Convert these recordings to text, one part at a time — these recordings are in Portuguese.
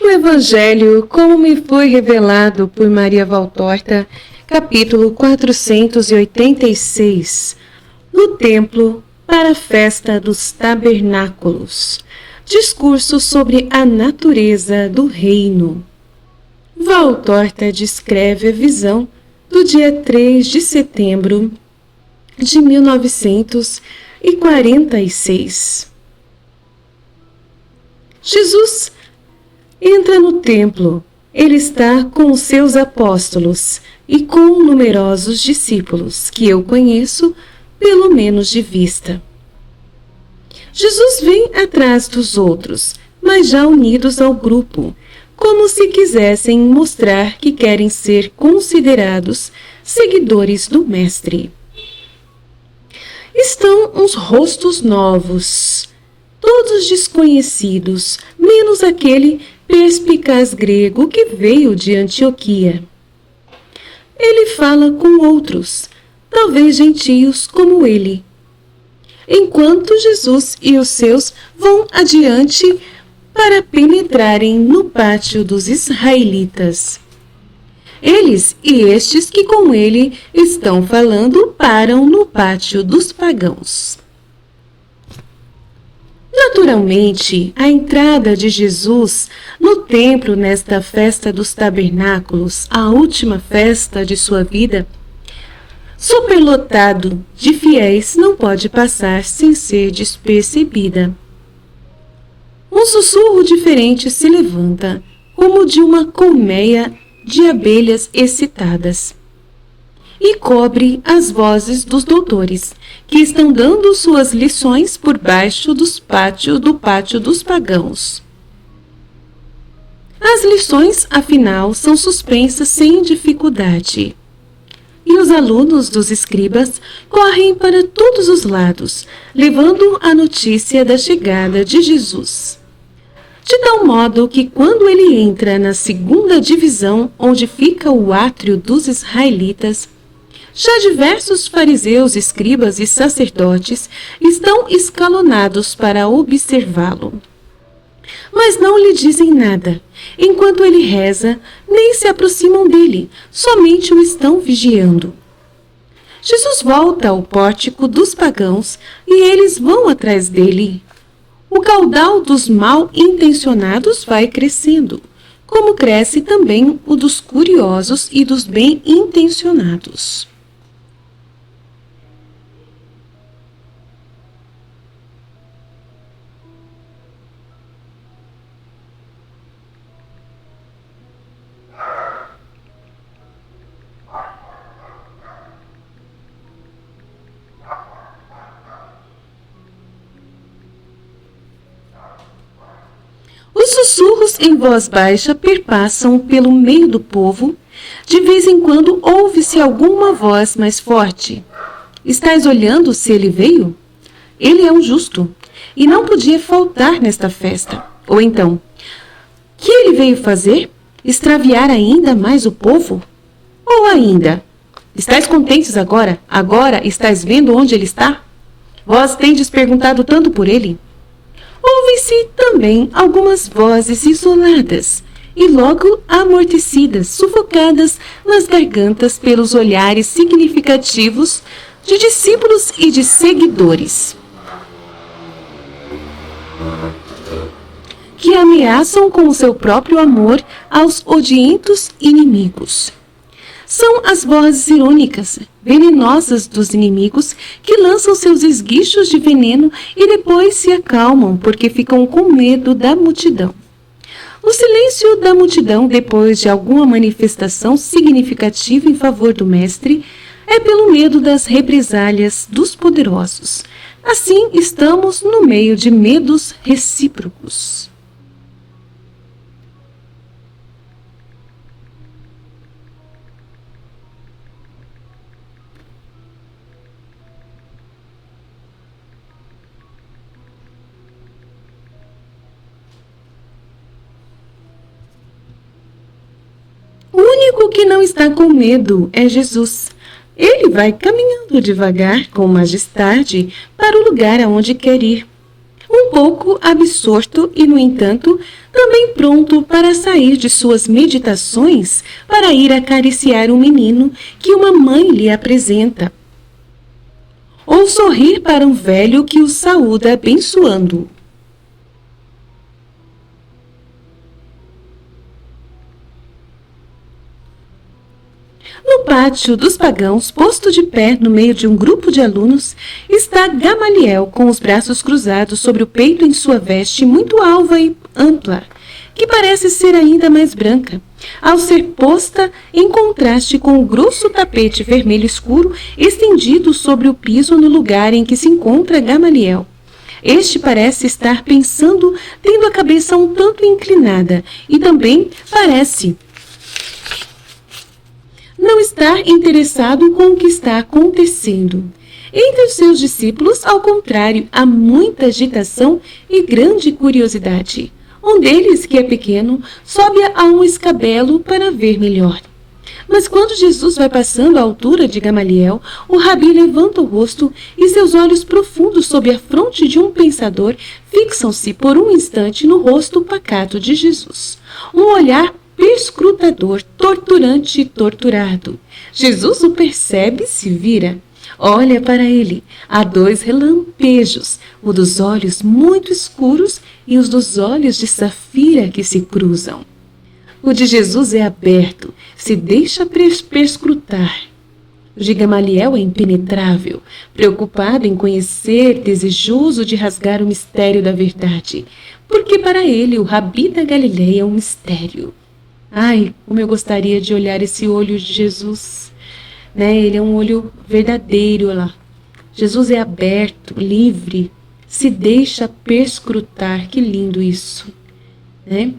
O Evangelho, como me foi revelado por Maria Valtorta, capítulo 486, no templo para a festa dos tabernáculos. Discurso sobre a natureza do reino. Valtorta descreve a visão do dia 3 de setembro de 1946. Jesus entra no templo. Ele está com os seus apóstolos e com numerosos discípulos, que eu conheço, pelo menos de vista. Jesus vem atrás dos outros, mas já unidos ao grupo, como se quisessem mostrar que querem ser considerados seguidores do Mestre. Estão uns rostos novos, todos desconhecidos, menos aquele perspicaz grego que veio de Antioquia. Ele fala com outros, talvez gentios como ele, enquanto Jesus e os seus vão adiante para penetrarem no pátio dos israelitas. Eles e estes que com ele estão falando param no pátio dos pagãos. Naturalmente, a entrada de Jesus no templo nesta festa dos tabernáculos, a última festa de sua vida, superlotado de fiéis, não pode passar sem ser despercebida. Um sussurro diferente se levanta, como de uma colmeia de abelhas excitadas, e cobre as vozes dos doutores, que estão dando suas lições por baixo do pátio dos pagãos. As lições, afinal, são suspensas sem dificuldade, e os alunos dos escribas correm para todos os lados, levando a notícia da chegada de Jesus. De tal modo que, quando ele entra na segunda divisão, onde fica o átrio dos israelitas, já diversos fariseus, escribas e sacerdotes estão escalonados para observá-lo. Mas não lhe dizem nada. Enquanto ele reza, nem se aproximam dele, somente o estão vigiando. Jesus volta ao pórtico dos pagãos e eles vão atrás dele. O caudal dos mal-intencionados vai crescendo, como cresce também o dos curiosos e dos bem-intencionados. Os sussurros em voz baixa perpassam pelo meio do povo. De vez em quando ouve-se alguma voz mais forte. Estás olhando se ele veio? Ele é um justo, e não podia faltar nesta festa. Ou então, que ele veio fazer? Extraviar ainda mais o povo? Ou ainda, estáis contentes agora? Agora estáis vendo onde ele está? Vós tendes perguntado tanto por ele? Ouvem-se também algumas vozes isoladas e logo amortecidas, sufocadas nas gargantas pelos olhares significativos de discípulos e de seguidores, que ameaçam com o seu próprio amor aos odientos inimigos. São as vozes irônicas, venenosas dos inimigos que lançam seus esguichos de veneno e depois se acalmam porque ficam com medo da multidão. O silêncio da multidão depois de alguma manifestação significativa em favor do Mestre é pelo medo das represálias dos poderosos. Assim, estamos no meio de medos recíprocos. O único que não está com medo é Jesus. Ele vai caminhando devagar com majestade para o lugar aonde quer ir. Um um pouco absorto e, no entanto, também pronto para sair de suas meditações para ir acariciar um menino que uma mãe lhe apresenta, ou sorrir para um velho que o saúda abençoando. No pátio dos pagãos, posto de pé no meio de um grupo de alunos, está Gamaliel com os braços cruzados sobre o peito em sua veste muito alva e ampla, que parece ser ainda mais branca, ao ser posta em contraste com o grosso tapete vermelho escuro estendido sobre o piso no lugar em que se encontra Gamaliel. Este parece estar pensando, tendo a cabeça um tanto inclinada, e também parece não estar interessado com o que está acontecendo. Entre os seus discípulos, ao contrário, há muita agitação e grande curiosidade. Um deles, que é pequeno, sobe a um escabelo para ver melhor. Mas quando Jesus vai passando à altura de Gamaliel, o rabi levanta o rosto e seus olhos profundos sob a fronte de um pensador fixam-se por um instante no rosto pacato de Jesus. Um olhar perscrutador, torturante e torturado. Jesus o percebe e se vira. Olha para ele. Há dois relampejos, o dos olhos muito escuros e os dos olhos de safira que se cruzam. O de Jesus é aberto, se deixa perscrutar. O de Gamaliel é impenetrável, preocupado em conhecer, desejoso de rasgar o mistério da verdade, porque para ele o rabi da Galileia é um mistério. Ai, como eu gostaria de olhar esse olho de Jesus, né? Ele é um olho verdadeiro lá. Jesus é aberto, livre, se deixa perscrutar. Que lindo isso, né?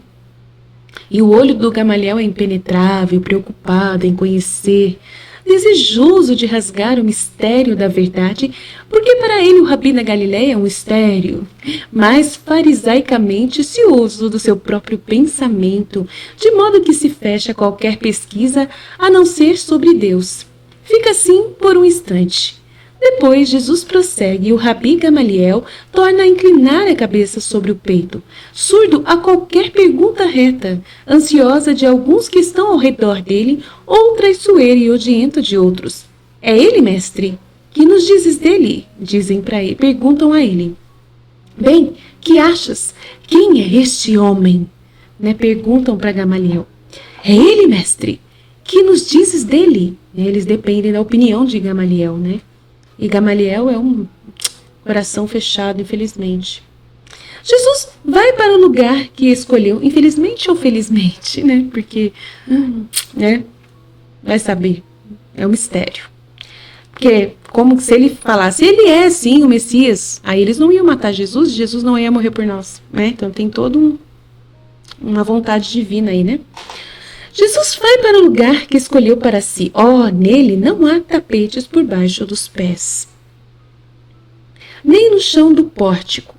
E o olho do Gamaliel é impenetrável, preocupado em conhecer, desejoso de rasgar o mistério da verdade, porque para ele o rabi da Galileia é um mistério, mas farisaicamente cioso do seu próprio pensamento, de modo que se fecha qualquer pesquisa a não ser sobre Deus. Fica assim por um instante. Depois Jesus prossegue e o rabi Gamaliel torna a inclinar a cabeça sobre o peito, surdo a qualquer pergunta reta, ansiosa de alguns que estão ao redor dele ou traiçoeiro e odiento de outros. É ele, mestre? Que nos dizes dele? Dizem para ele, perguntam a ele. Bem, que achas? Quem é este homem? Né? Perguntam para Gamaliel. É ele, mestre? Que nos dizes dele? Eles dependem da opinião de Gamaliel, né? E Gamaliel é um coração fechado, infelizmente. Jesus vai para o lugar que escolheu, infelizmente ou felizmente, né? Porque, né? Vai saber. É um mistério. Porque, como se ele falasse, ele é sim o Messias, aí eles não iam matar Jesus, Jesus não ia morrer por nós, né? Então tem toda uma vontade divina aí, né? Jesus vai para o lugar que escolheu para si. Nele não há tapetes por baixo dos pés, nem no chão do pórtico.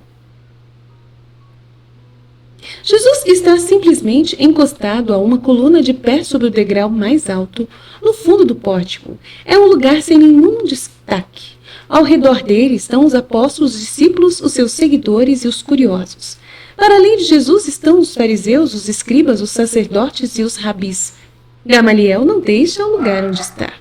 Jesus está simplesmente encostado a uma coluna de pé sobre o degrau mais alto, no fundo do pórtico. É um lugar sem nenhum destaque. Ao redor dele estão os apóstolos, os discípulos, os seus seguidores e os curiosos. Para além de Jesus estão os fariseus, os escribas, os sacerdotes e os rabis. Gamaliel não deixa o lugar onde está.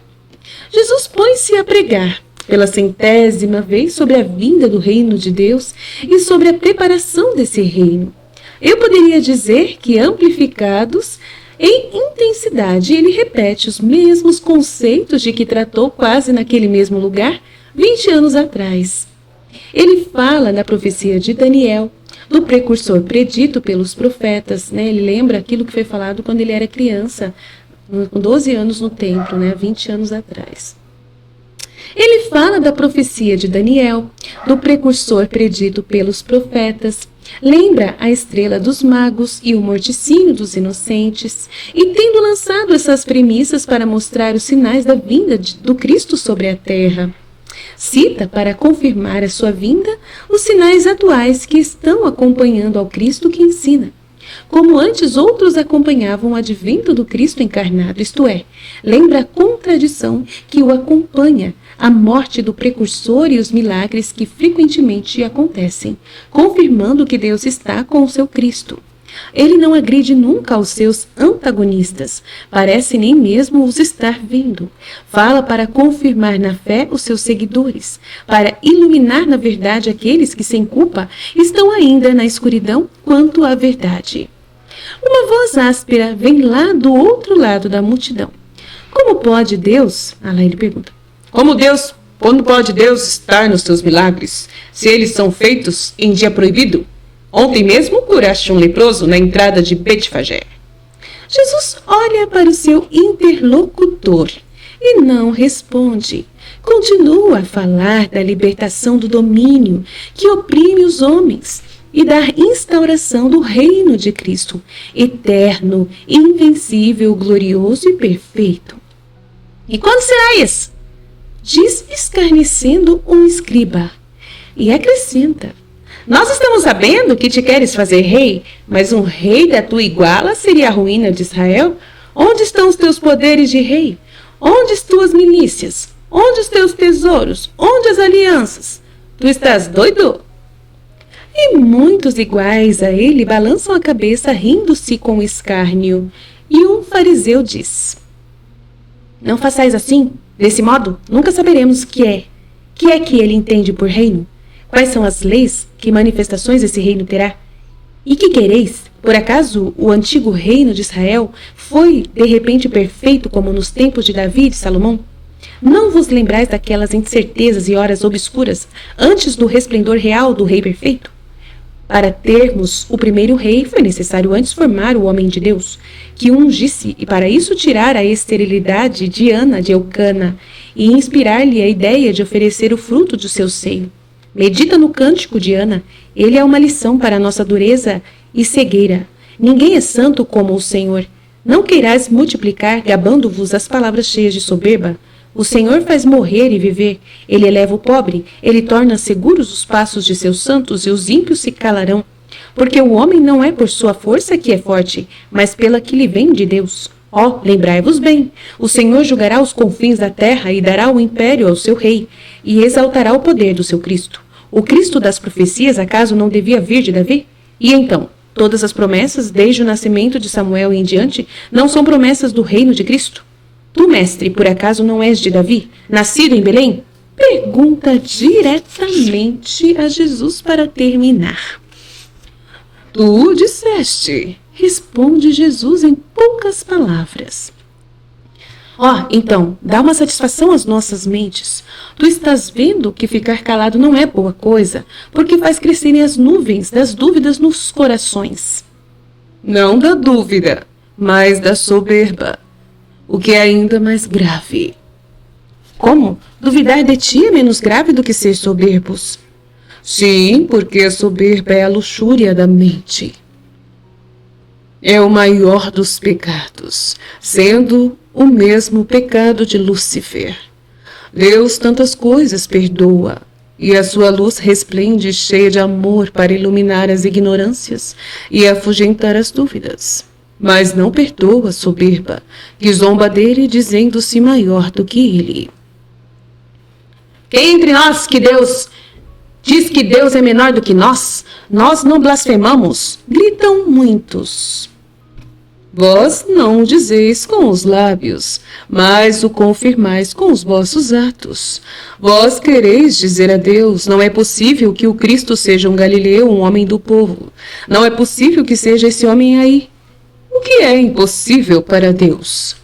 Jesus põe-se a pregar pela 100ª vez sobre a vinda do reino de Deus e sobre a preparação desse reino. Eu poderia dizer que, amplificados em intensidade, ele repete os mesmos conceitos de que tratou quase naquele mesmo lugar 20 anos atrás. Ele fala da profecia de Daniel, do precursor predito pelos profetas, né? Ele lembra aquilo que foi falado quando ele era criança, com 12 anos no templo, né? 20 anos atrás. Ele fala da profecia de Daniel, do precursor predito pelos profetas, lembra a estrela dos magos e o morticínio dos inocentes, e tendo lançado essas premissas para mostrar os sinais da vinda do Cristo sobre a terra, cita, para confirmar a sua vinda, os sinais atuais que estão acompanhando ao Cristo que ensina. Como antes outros acompanhavam o advento do Cristo encarnado, isto é, lembra a contradição que o acompanha, a morte do precursor e os milagres que frequentemente acontecem, confirmando que Deus está com o seu Cristo. Ele não agride nunca aos seus antagonistas, parece nem mesmo os estar vendo. Fala para confirmar na fé os seus seguidores, para iluminar na verdade aqueles que sem culpa estão ainda na escuridão quanto à verdade. Uma voz áspera vem lá do outro lado da multidão. Como pode Deus? Lá ele pergunta. Quando pode Deus estar nos seus milagres, se eles são feitos em dia proibido? Ontem mesmo curaste um leproso na entrada de Betfagé. Jesus olha para o seu interlocutor e não responde. Continua a falar da libertação do domínio que oprime os homens e da instauração do reino de Cristo, eterno, invencível, glorioso e perfeito. E quando será isso? Diz escarnecendo um escriba. E acrescenta: nós estamos sabendo que te queres fazer rei, mas um rei da tua iguala seria a ruína de Israel? Onde estão os teus poderes de rei? Onde as tuas milícias? Onde os teus tesouros? Onde as alianças? Tu estás doido? E muitos iguais a ele balançam a cabeça rindo-se com escárnio. E um fariseu diz: não façais assim, desse modo nunca saberemos que é que ele entende por reino. Quais são as leis? Que manifestações esse reino terá? E que quereis? Por acaso o antigo reino de Israel foi de repente perfeito como nos tempos de Davi e de Salomão? Não vos lembrais daquelas incertezas e horas obscuras antes do resplendor real do rei perfeito? Para termos o primeiro rei foi necessário antes formar o homem de Deus, que o ungisse, e para isso tirar a esterilidade de Ana de Eucana e inspirar-lhe a ideia de oferecer o fruto do seu seio. Medita no cântico de Ana, ele é uma lição para a nossa dureza e cegueira. Ninguém é santo como o Senhor. Não queirais multiplicar, gabando-vos as palavras cheias de soberba. O Senhor faz morrer e viver, ele eleva o pobre, ele torna seguros os passos de seus santos e os ímpios se calarão. Porque o homem não é por sua força que é forte, mas pela que lhe vem de Deus. Lembrai-vos bem, o Senhor julgará os confins da terra e dará o império ao seu rei, e exaltará o poder do seu Cristo. O Cristo das profecias, acaso não devia vir de Davi? E então, todas as promessas, desde o nascimento de Samuel em diante, não são promessas do reino de Cristo? Tu, mestre, por acaso não és de Davi, nascido em Belém? Pergunta diretamente a Jesus para terminar. Tu disseste, responde Jesus em poucas palavras. Então, dá uma satisfação às nossas mentes. Tu estás vendo que ficar calado não é boa coisa, porque faz crescerem as nuvens das dúvidas nos corações. Não da dúvida, mas da soberba, o que é ainda mais grave. Como? Duvidar de ti é menos grave do que ser soberbos. Sim, porque a soberba é a luxúria da mente. É o maior dos pecados, sendo o mesmo pecado de Lúcifer. Deus tantas coisas perdoa, e a sua luz resplende cheia de amor para iluminar as ignorâncias e afugentar as dúvidas. Mas não perdoa a soberba, que zomba dele dizendo-se maior do que ele. Quem entre nós que Deus diz que Deus é menor do que nós? Nós não blasfemamos, gritam muitos. Vós não o dizeis com os lábios, mas o confirmais com os vossos atos. Vós quereis dizer a Deus, não é possível que o Cristo seja um galileu, um homem do povo. Não é possível que seja esse homem aí. O que é impossível para Deus?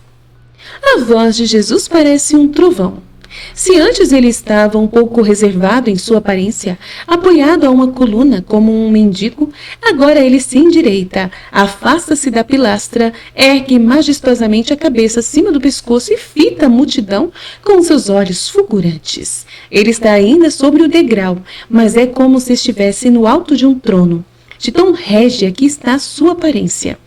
A voz de Jesus parece um trovão. Se antes ele estava um pouco reservado em sua aparência, apoiado a uma coluna como um mendigo, agora ele se endireita, afasta-se da pilastra, ergue majestosamente a cabeça acima do pescoço e fita a multidão com seus olhos fulgurantes. Ele está ainda sobre o degrau, mas é como se estivesse no alto de um trono. De tão régia que está sua aparência.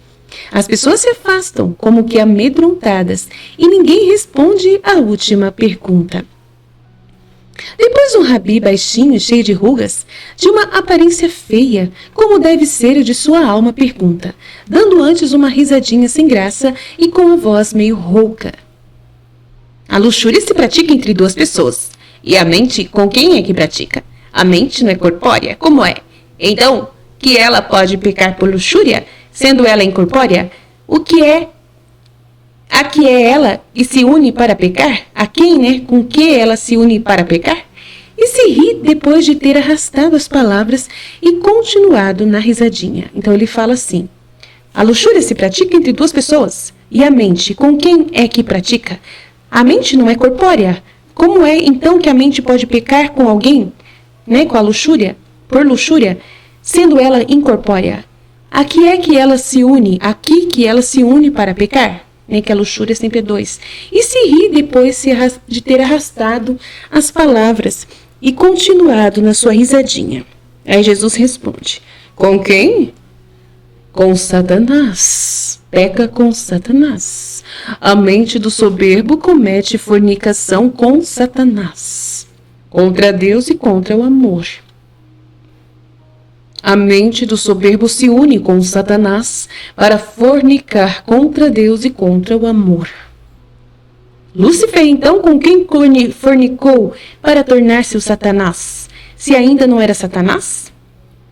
As pessoas se afastam, como que amedrontadas, e ninguém responde à última pergunta. Depois um rabi baixinho, cheio de rugas, de uma aparência feia, como deve ser a de sua alma, pergunta, dando antes uma risadinha sem graça e com a voz meio rouca. A luxúria se pratica entre duas pessoas. E a mente, com quem é que pratica? A mente não é corpórea? Como é? Então, que ela pode pecar por luxúria, sendo ela incorpórea? O que é? A que é ela e se une para pecar? A quem, né? Com que ela se une para pecar? E se ri depois de ter arrastado as palavras e continuado na risadinha. Então ele fala assim: a luxúria se pratica entre duas pessoas. E a mente, com quem é que pratica? A mente não é corpórea. Como é então que a mente pode pecar com alguém, né? Com a luxúria, por luxúria, sendo ela incorpórea? A que é que ela se une? Aqui que ela se une para pecar? Que a luxúria sempre é dois. E se ri depois de ter arrastado as palavras e continuado na sua risadinha. Aí Jesus responde: com quem? Com Satanás. Peca com Satanás. A mente do soberbo comete fornicação com Satanás, contra Deus e contra o amor. A mente do soberbo se une com Satanás para fornicar contra Deus e contra o amor. Lúcifer, então, com quem fornicou para tornar-se o Satanás, se ainda não era Satanás?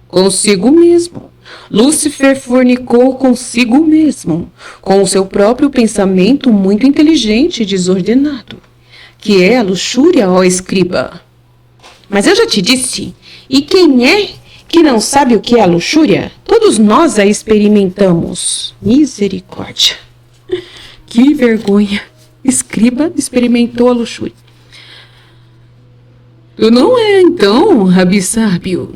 Consigo mesmo. Lúcifer fornicou consigo mesmo, com o seu próprio pensamento muito inteligente e desordenado, que é a luxúria, ó escriba. Mas eu já te disse, e quem é que não sabe o que é a luxúria? Todos nós a experimentamos. Misericórdia. Que vergonha. Escriba experimentou a luxúria. Tu não é, então, Rabi sábio,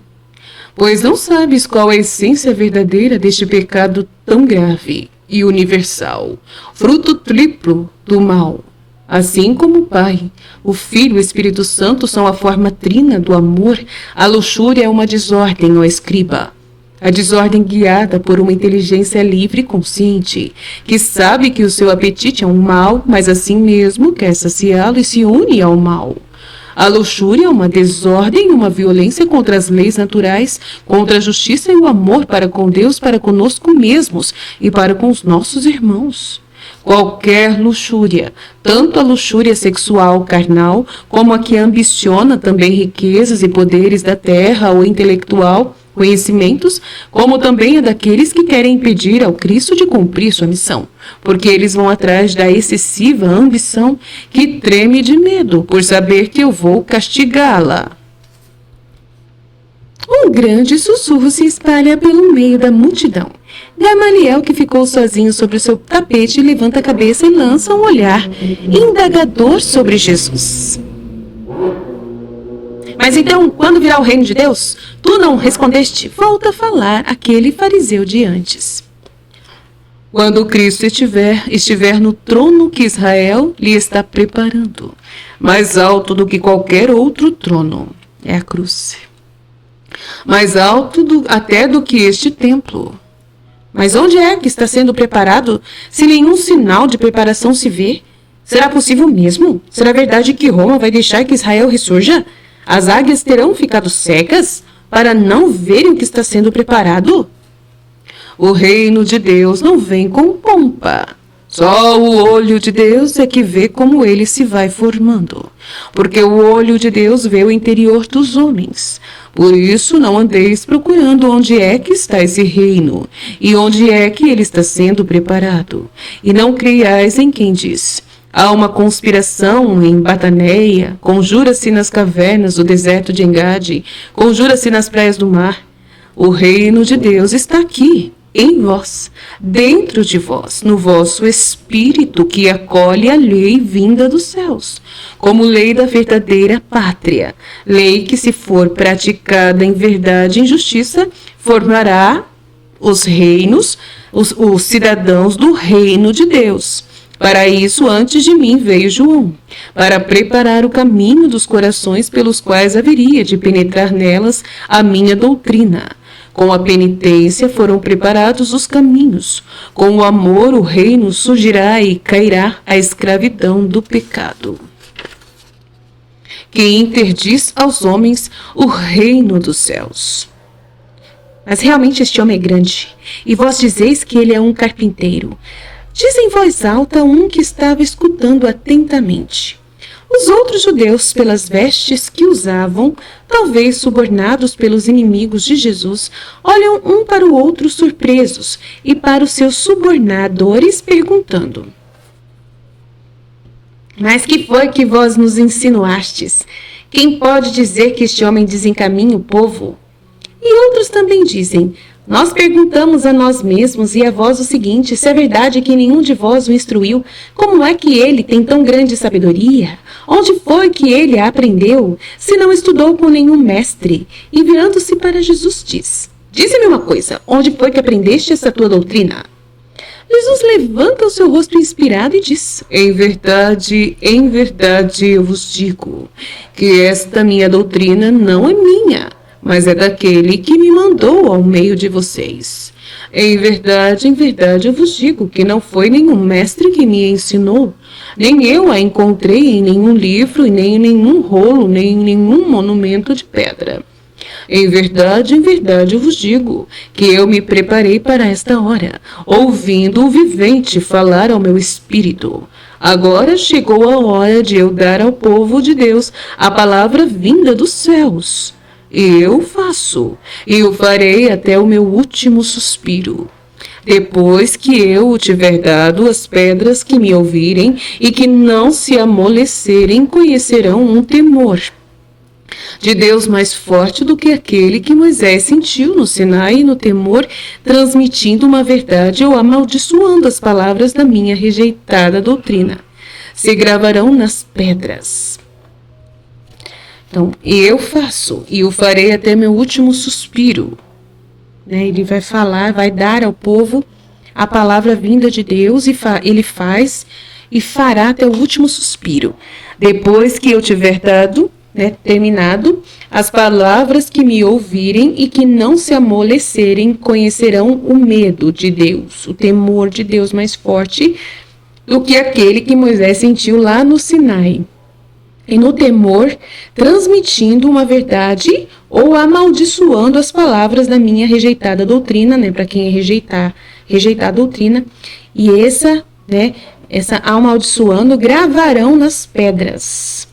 pois não sabes qual é a essência verdadeira deste pecado tão grave e universal, fruto triplo do mal. Assim como o Pai, o Filho e o Espírito Santo são a forma trina do amor, a luxúria é uma desordem, ó escriba. A desordem guiada por uma inteligência livre e consciente, que sabe que o seu apetite é um mal, mas assim mesmo quer saciá-lo e se une ao mal. A luxúria é uma desordem e uma violência contra as leis naturais, contra a justiça e o amor para com Deus, para conosco mesmos e para com os nossos irmãos. Qualquer luxúria, tanto a luxúria sexual carnal, como a que ambiciona também riquezas e poderes da terra ou intelectual, conhecimentos, como também a daqueles que querem impedir ao Cristo de cumprir sua missão, porque eles vão atrás da excessiva ambição que treme de medo por saber que eu vou castigá-la. Um grande sussurro se espalha pelo meio da multidão. Gamaliel, que ficou sozinho sobre o seu tapete, levanta a cabeça e lança um olhar indagador sobre Jesus. Mas então, quando virá o reino de Deus? Tu não respondeste? Volta a falar aquele fariseu de antes. Quando o Cristo estiver no trono que Israel lhe está preparando, mais alto do que qualquer outro trono, é a cruz. Mais alto até do que este templo. Mas onde é que está sendo preparado, se nenhum sinal de preparação se vê? Será possível mesmo? Será verdade que Roma vai deixar que Israel ressurja? As águias terão ficado cegas para não verem o que está sendo preparado? O reino de Deus não vem com pompa. Só o olho de Deus é que vê como ele se vai formando. Porque o olho de Deus vê o interior dos homens. Por isso não andeis procurando onde é que está esse reino, e onde é que ele está sendo preparado. E não creiais em quem diz: há uma conspiração em Bataneia, conjura-se nas cavernas do deserto de Engade, conjura-se nas praias do mar. O reino de Deus está aqui, em vós, dentro de vós, no vosso espírito que acolhe a lei vinda dos céus, como lei da verdadeira pátria, lei que, se for praticada em verdade e em justiça, formará os reinos, os cidadãos do reino de Deus. Para isso, antes de mim veio João, para preparar o caminho dos corações pelos quais haveria de penetrar nelas a minha doutrina. Com a penitência foram preparados os caminhos. Com o amor o reino surgirá e cairá a escravidão do pecado, que interdiz aos homens o reino dos céus. Mas realmente este homem é grande, e vós dizeis que ele é um carpinteiro. Diz em voz alta um que estava escutando atentamente. Os outros judeus, pelas vestes que usavam, talvez subornados pelos inimigos de Jesus, olham um para o outro surpresos e para os seus subornadores perguntando: Mas que foi que vós nos insinuastes? Quem pode dizer que este homem desencaminha o povo? E outros também dizem: Nós perguntamos a nós mesmos e a vós o seguinte: se é verdade que nenhum de vós o instruiu, como é que ele tem tão grande sabedoria? Onde foi que ele a aprendeu, se não estudou com nenhum mestre? E virando-se para Jesus diz: Dize-me uma coisa, onde foi que aprendeste essa tua doutrina? Jesus levanta o seu rosto inspirado e diz: em verdade, eu vos digo que esta minha doutrina não é minha, mas é daquele que me mandou ao meio de vocês. Em verdade, eu vos digo que não foi nenhum mestre que me ensinou, nem eu a encontrei em nenhum livro, e nem em nenhum rolo, nem em nenhum monumento de pedra. Em verdade, eu vos digo que eu me preparei para esta hora, ouvindo o vivente falar ao meu espírito. Agora chegou a hora de eu dar ao povo de Deus a palavra vinda dos céus. E eu faço, e o farei até o meu último suspiro. Depois que eu o tiver dado, as pedras que me ouvirem e que não se amolecerem conhecerão um temor de Deus mais forte do que aquele que Moisés sentiu no Sinai no temor, transmitindo uma verdade ou amaldiçoando as palavras da minha rejeitada doutrina. Se gravarão nas pedras. Então, eu faço, e o farei até meu último suspiro. Ele vai falar, vai dar ao povo a palavra vinda de Deus, e ele faz e fará até o último suspiro. Depois que eu tiver dado, terminado, as palavras que me ouvirem e que não se amolecerem conhecerão o medo de Deus, o temor de Deus mais forte do que aquele que Moisés sentiu lá no Sinai. E no temor, transmitindo uma verdade ou amaldiçoando as palavras da minha rejeitada doutrina, para quem é rejeitar a doutrina, e essa amaldiçoando gravarão nas pedras.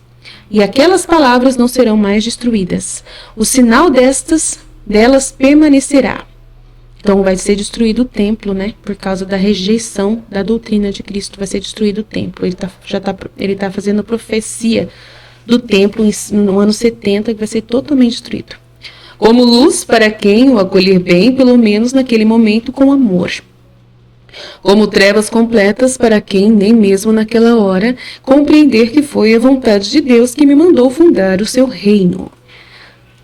E aquelas palavras não serão mais destruídas. O sinal delas permanecerá. Então vai ser destruído o templo, por causa da rejeição da doutrina de Cristo, vai ser destruído o templo. Ele tá fazendo profecia do templo no ano 70, que vai ser totalmente destruído. Como luz para quem o acolher bem, pelo menos naquele momento com amor. Como trevas completas para quem, nem mesmo naquela hora, compreender que foi a vontade de Deus que me mandou fundar o seu reino.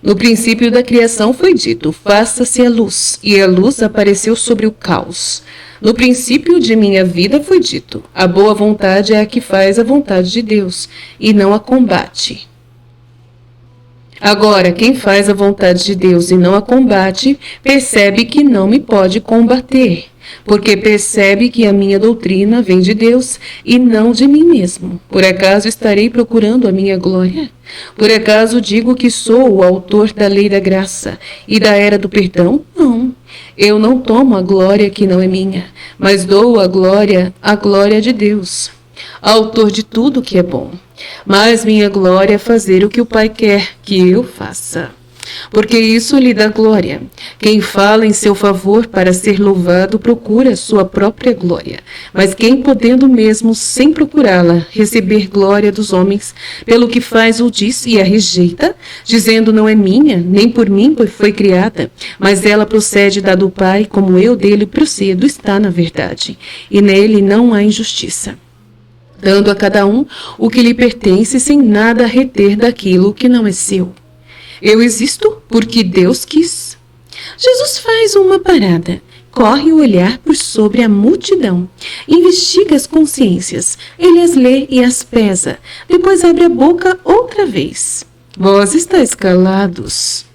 No princípio da criação foi dito: faça-se a luz, e a luz apareceu sobre o caos. No princípio de minha vida foi dito: a boa vontade é a que faz a vontade de Deus, e não a combate. Agora, quem faz a vontade de Deus e não a combate, percebe que não me pode combater, porque percebe que a minha doutrina vem de Deus e não de mim mesmo. Por acaso estarei procurando a minha glória? Por acaso digo que sou o autor da lei da graça e da era do perdão? Não. Eu não tomo a glória que não é minha, mas dou a glória de Deus, autor de tudo que é bom. Mas minha glória é fazer o que o Pai quer que eu faça, porque isso lhe dá glória. Quem fala em seu favor para ser louvado procura sua própria glória, mas quem, podendo mesmo, sem procurá-la, receber glória dos homens, pelo que faz ou diz e a rejeita, dizendo: não é minha, nem por mim foi criada, mas ela procede da do Pai, como eu dele procedo, está na verdade, e nele não há injustiça, dando a cada um o que lhe pertence, sem nada reter daquilo que não é seu. Eu existo porque Deus quis. Jesus faz uma parada, corre o olhar por sobre a multidão, investiga as consciências, ele as lê e as pesa, depois abre a boca outra vez. Vós estáis calados.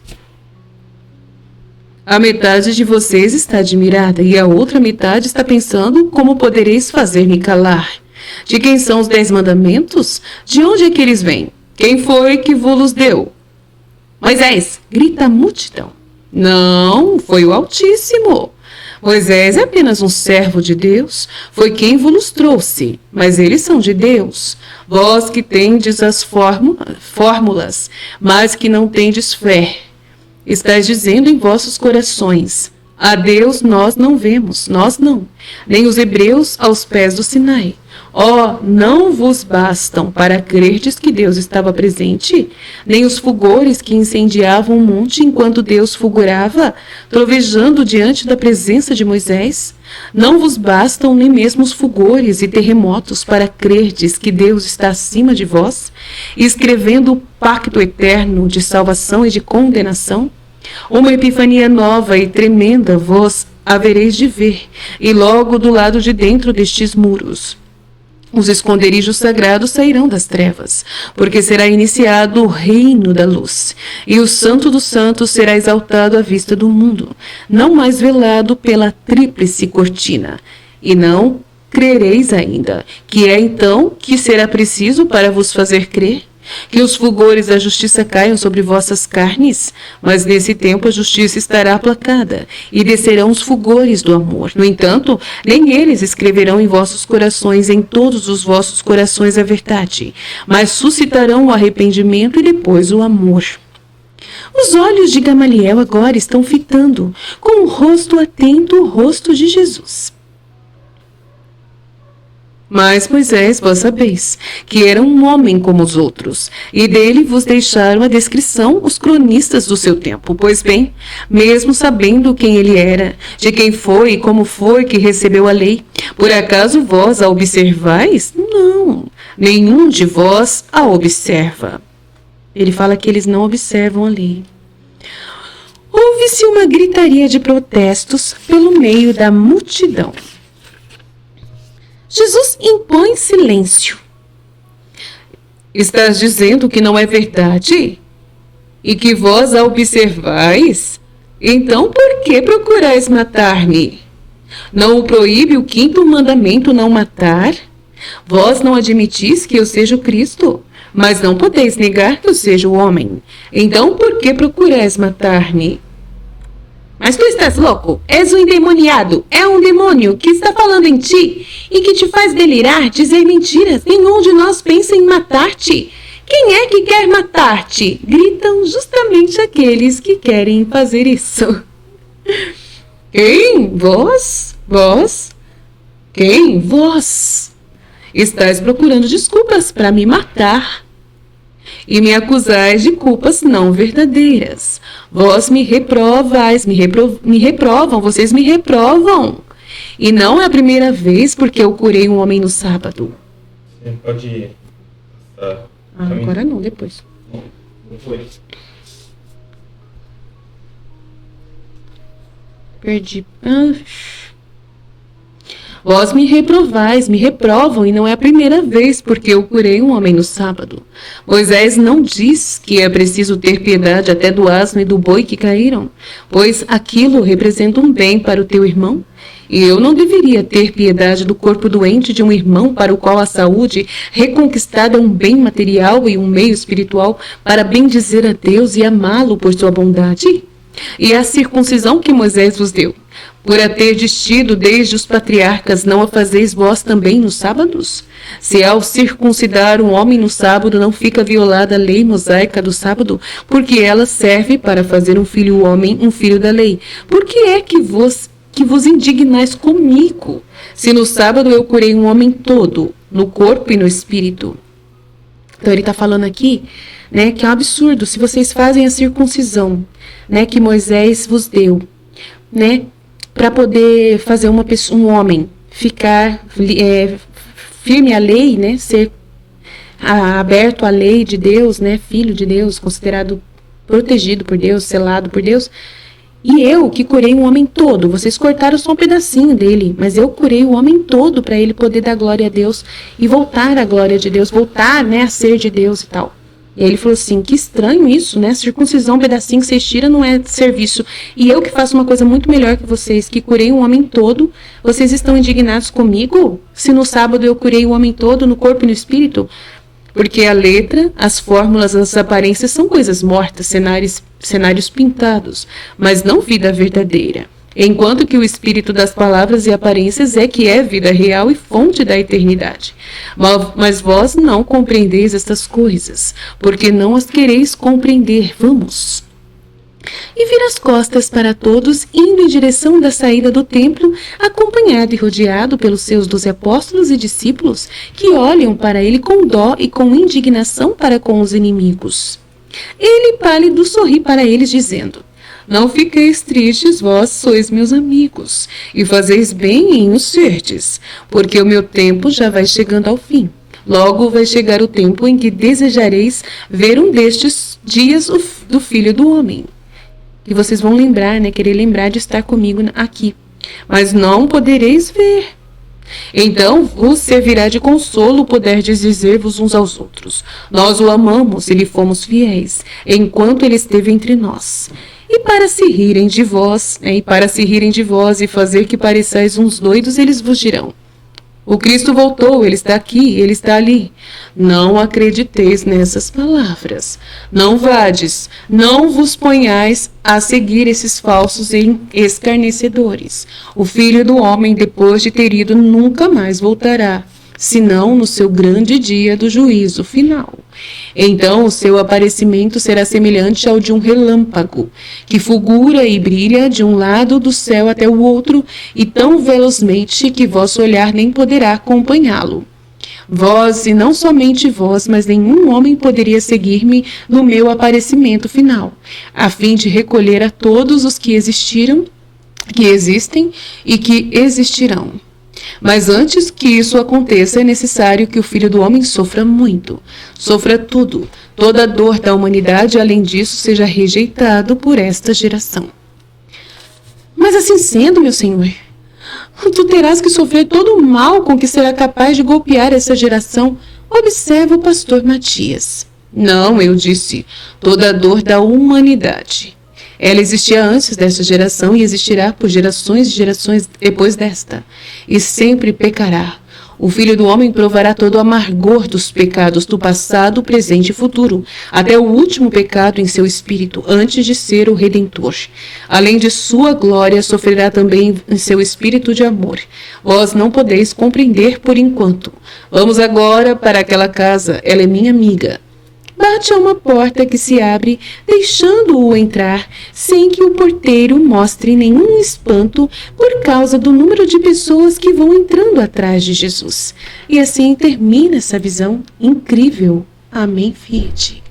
A metade de vocês está admirada e a outra metade está pensando: como podereis fazer-me calar? De quem são os 10 mandamentos? De onde é que eles vêm? Quem foi que vos deu? Moisés, grita a multidão. Não, foi o Altíssimo. Moisés é apenas um servo de Deus, foi quem vos trouxe, mas eles são de Deus. Vós que tendes as fórmulas, mas que não tendes fé. Estais dizendo em vossos corações: a Deus nós não vemos, nós não, nem os hebreus aos pés do Sinai. Não vos bastam para crerdes que Deus estava presente, nem os fulgores que incendiavam o monte enquanto Deus fulgurava, trovejando diante da presença de Moisés? Não vos bastam nem mesmo os fulgores e terremotos para crerdes que Deus está acima de vós, escrevendo o pacto eterno de salvação e de condenação? Uma epifania nova e tremenda vós havereis de ver, e logo do lado de dentro destes muros. Os esconderijos sagrados sairão das trevas, porque será iniciado o reino da luz, e o Santo dos Santos será exaltado à vista do mundo, não mais velado pela tríplice cortina. E não crereis ainda, que é então que será preciso para vos fazer crer? Que os fulgores da justiça caiam sobre vossas carnes, mas nesse tempo a justiça estará aplacada, e descerão os fulgores do amor. No entanto, nem eles escreverão em vossos corações, em todos os vossos corações a verdade, mas suscitarão o arrependimento e depois o amor. Os olhos de Gamaliel agora estão fitando, com o rosto atento, o rosto de Jesus. Mas Moisés, vós sabeis, que era um homem como os outros, e dele vos deixaram a descrição os cronistas do seu tempo. Pois bem, mesmo sabendo quem ele era, de quem foi e como foi que recebeu a lei, por acaso vós a observais? Não, nenhum de vós a observa. Ele fala que eles não observam a lei. Houve-se uma gritaria de protestos pelo meio da multidão. Jesus impõe silêncio. Estás dizendo que não é verdade? E que vós a observais? Então por que procurais matar-me? Não o proíbe o 5º mandamento não matar? Vós não admitis que eu seja o Cristo, mas não podeis negar que eu seja o homem. Então por que procurais matar-me? Mas tu estás louco? És um endemoniado. É um demônio que está falando em ti e que te faz delirar, dizer mentiras. Nenhum de nós pensa em matar-te. Quem é que quer matar-te? Gritam justamente aqueles que querem fazer isso. Quem? Vós? Vós? Quem? Vós? Estais procurando desculpas para me matar. E me acusais de culpas não verdadeiras. Vós me reprovais, me reprovam, vocês me reprovam. E não é a primeira vez porque eu curei um homem no sábado. Pode ir. Agora não, depois. Depois. Perdi. Vós me reprovais, me reprovam, e não é a primeira vez, porque eu curei um homem no sábado. Moisés não diz que é preciso ter piedade até do asno e do boi que caíram, pois aquilo representa um bem para o teu irmão. E eu não deveria ter piedade do corpo doente de um irmão para o qual a saúde reconquistada é um bem material e um meio espiritual para bendizer a Deus e amá-lo por sua bondade? E a circuncisão que Moisés vos deu, por a terdes tido desde os patriarcas, não a fazeis vós também nos sábados? Se ao circuncidar um homem no sábado não fica violada a lei mosaica do sábado, porque ela serve para fazer um filho homem, um filho da lei. Por que é que vos indignais comigo, se no sábado eu curei um homem todo, no corpo e no espírito? Então ele está falando aqui, né, que é um absurdo. Se vocês fazem a circuncisão, né, que Moisés vos deu, né, para poder fazer um homem ficar firme à lei, né, ser aberto à lei de Deus, né, filho de Deus, considerado protegido por Deus, selado por Deus. E eu que curei um homem todo, vocês cortaram só um pedacinho dele, mas eu curei o homem todo para ele poder dar glória a Deus e voltar à glória de Deus, voltar, né, a ser de Deus e tal. E aí ele falou assim, que estranho isso, né? Circuncisão, um pedacinho que vocês tiram não é serviço. E eu que faço uma coisa muito melhor que vocês, que curei um homem todo, vocês estão indignados comigo? Se no sábado eu curei o homem todo, no corpo e no espírito? Porque a letra, as fórmulas, as aparências são coisas mortas, cenários pintados, mas não vida verdadeira. enquanto que o espírito das palavras e aparências é que é vida real e fonte da eternidade. Mas vós não compreendeis estas coisas, porque não as quereis compreender. Vamos. E vira as costas para todos, indo em direção da saída do templo, acompanhado e rodeado pelos seus 12 apóstolos e discípulos, que olham para ele com dó e com indignação para com os inimigos. Ele, pálido, sorri para eles, dizendo: Não fiqueis tristes, vós sois meus amigos, e fazeis bem em os serdes, porque o meu tempo já vai chegando ao fim. Logo vai chegar o tempo em que desejareis ver um destes dias do Filho do Homem. E vocês vão lembrar, querer lembrar de estar comigo aqui. Mas não podereis ver. Então vos servirá de consolo poderdes dizer-vos uns aos outros: Nós o amamos e lhe fomos fiéis, enquanto ele esteve entre nós. E para se rirem de vós, e fazer que pareçais uns doidos, eles vos dirão: O Cristo voltou, ele está aqui, ele está ali. Não acrediteis nessas palavras. Não vades, não vos ponhais a seguir esses falsos escarnecedores. O Filho do Homem, depois de ter ido, nunca mais voltará, senão no seu grande dia do juízo final. Então o seu aparecimento será semelhante ao de um relâmpago, que fulgura e brilha de um lado do céu até o outro, e tão velozmente que vosso olhar nem poderá acompanhá-lo. Vós, e não somente vós, mas nenhum homem poderia seguir-me no meu aparecimento final, a fim de recolher a todos os que existiram, que existem e que existirão. Mas antes que isso aconteça, é necessário que o Filho do Homem sofra muito, sofra tudo, toda a dor da humanidade, além disso, seja rejeitado por esta geração. Mas assim sendo, meu Senhor, tu terás que sofrer todo o mal com que será capaz de golpear essa geração. Observa o pastor Matias. Não, eu disse, toda a dor da humanidade. Ela existia antes desta geração e existirá por gerações e gerações depois desta. E sempre pecará. O Filho do Homem provará todo o amargor dos pecados do passado, presente e futuro, até o último pecado em seu espírito, antes de ser o Redentor. Além de sua glória, sofrerá também em seu espírito de amor. Vós não podeis compreender por enquanto. Vamos agora para aquela casa, ela é minha amiga. Bate a uma porta que se abre, deixando-o entrar, sem que o porteiro mostre nenhum espanto por causa do número de pessoas que vão entrando atrás de Jesus. E assim termina essa visão incrível. Amém, Fiat.